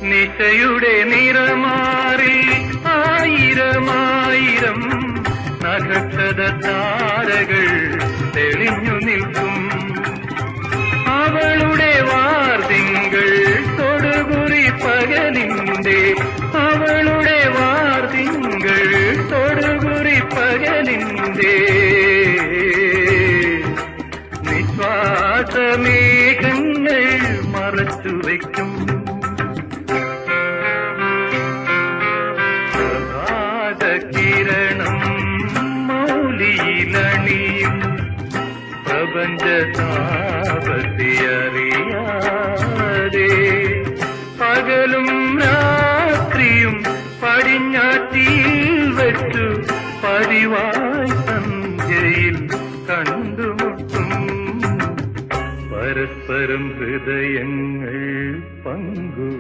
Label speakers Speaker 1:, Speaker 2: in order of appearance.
Speaker 1: നിശയുടെ നിറമാറിൽ ആയിരമായിരം നക്ഷത്ര താരകൾ തെളിഞ്ഞു നിൽക്കും. അവളുടെ വാർതിങ്കൾ തൊടുകുറി പകലിന്റെ, അവളുടെ വാർതിങ്കൾ തൊടുകുറി പകലിന്റെ നിശ്വാസമേഘങ്ങൾ മറച്ചുവെക്കും. കിരണം മൗലിയിലണിയും പ്രപഞ്ച താപത്തെ അറിയാതെ പകലും രാത്രിയും പടിഞ്ഞാറ്റിൽ വെച്ചു പതിവായി സന്ധ്യയിൽ കണ്ടുമുട്ടും. പരസ്പരം ഹൃദയങ്ങൾ പങ്കുവെ